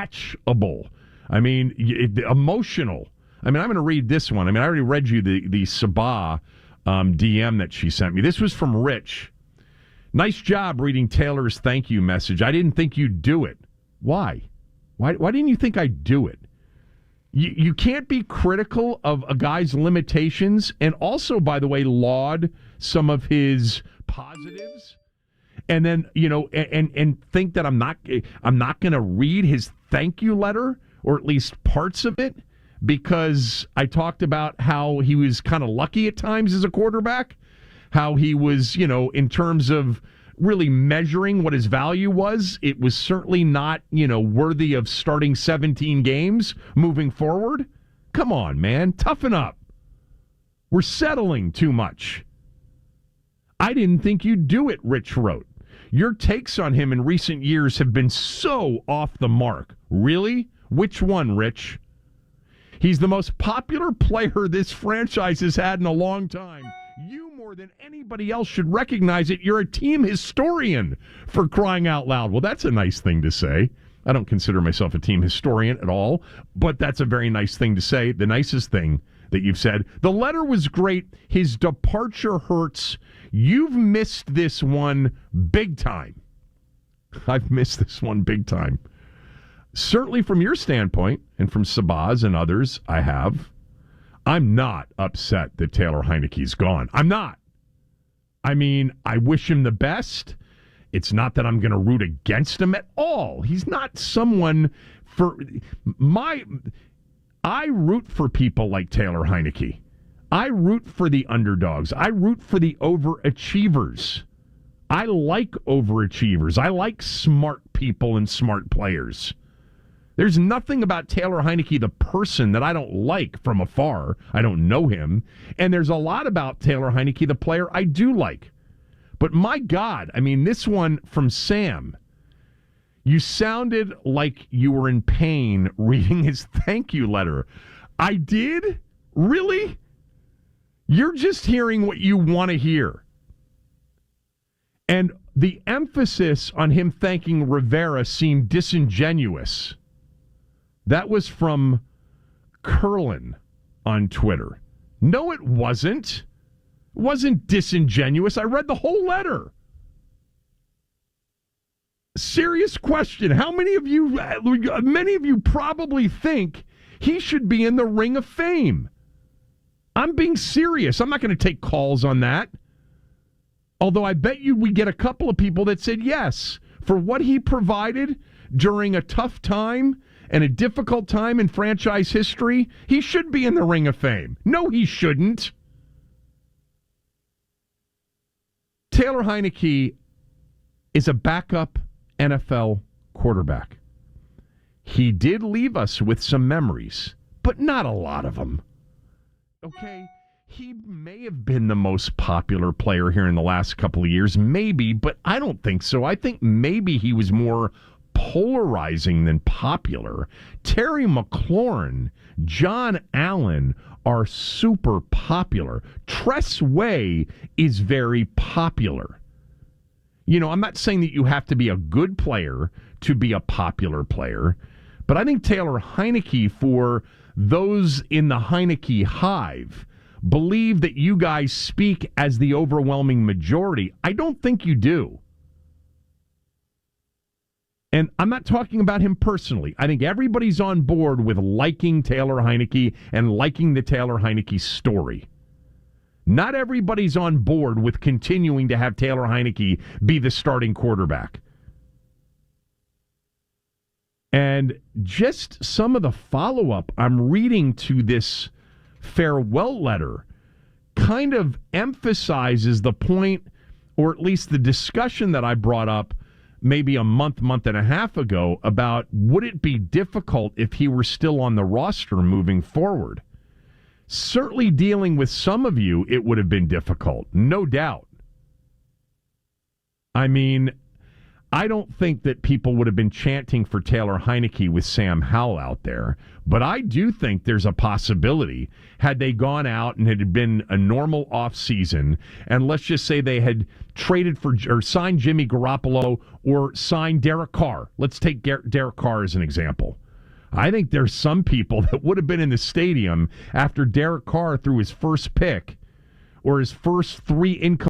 detachable. I mean, emotional. I mean, I'm going to read this one. I mean, I already read you the Sabah DM that she sent me. This was from Rich. Nice job reading Taylor's thank you message. I didn't think you'd do it. Why? Why didn't you think I'd do it? You can't be critical of a guy's limitations and also, by the way, laud some of his positives, and then and think that I'm not going to read his thank you letter, or at least parts of it, because I talked about how he was kind of lucky at times as a quarterback, how he was, in terms of really measuring what his value was, it was certainly not, worthy of starting 17 games moving forward. Come on, man. Toughen up. We're settling too much. I didn't think you'd do it, Rich wrote. Your takes on him in recent years have been so off the mark. Really? Which one, Rich? He's the most popular player this franchise has had in a long time. You, more than anybody else, should recognize it. You're a team historian, for crying out loud. Well, that's a nice thing to say. I don't consider myself a team historian at all, but that's a very nice thing to say. The nicest thing that you've said. The letter was great. His departure hurts. You've missed this one big time. I've missed this one big time. Certainly from your standpoint, and from Sabah's and others, I have. I'm not upset that Taylor Heinicke's gone. I'm not. I mean, I wish him the best. It's not that I'm going to root against him at all. He's not someone for I root for people like Taylor Heinicke. I root for the underdogs. I root for the overachievers. I like overachievers. I like smart people and smart players. There's nothing about Taylor Heinicke, the person, that I don't like from afar. I don't know him. And there's a lot about Taylor Heinicke, the player, I do like. But my God, I mean, this one from Sam, you sounded like you were in pain reading his thank you letter. I did? Really? You're just hearing what you want to hear. And the emphasis on him thanking Rivera seemed disingenuous. That was from Curlin on Twitter. No, it wasn't. It wasn't disingenuous. I read the whole letter. Serious question. How many of you probably think he should be in the Ring of Fame? I'm being serious. I'm not going to take calls on that. Although I bet you we get a couple of people that said yes. For what he provided during a tough time and a difficult time in franchise history, he should be in the Ring of Fame. No, he shouldn't. Taylor Heinicke is a backup NFL quarterback. He did leave us with some memories, but not a lot of them. Okay, he may have been the most popular player here in the last couple of years, maybe, but I don't think so. I think maybe he was more polarizing than popular. Terry McLaurin, John Allen are super popular. Tress Way is very popular. You know, I'm not saying that you have to be a good player to be a popular player, but I think Taylor Heinicke, for those in the Heinicke hive, believe that you guys speak as the overwhelming majority. I don't think you do. And I'm not talking about him personally. I think everybody's on board with liking Taylor Heinicke and liking the Taylor Heinicke story. Not everybody's on board with continuing to have Taylor Heinicke be the starting quarterback. And just some of the follow-up I'm reading to this farewell letter kind of emphasizes the point, or at least the discussion that I brought up maybe a month and a half ago about would it be difficult if he were still on the roster moving forward. Certainly dealing with some of you, it would have been difficult, no doubt. I mean, I don't think that people would have been chanting for Taylor Heinicke with Sam Howell out there, but I do think there's a possibility had they gone out and it had been a normal offseason, and let's just say they had traded for or signed Jimmy Garoppolo or signed Derek Carr. Let's take Derek Carr as an example. I think there's some people that would have been in the stadium after Derek Carr threw his first pick or his first 3 incomplete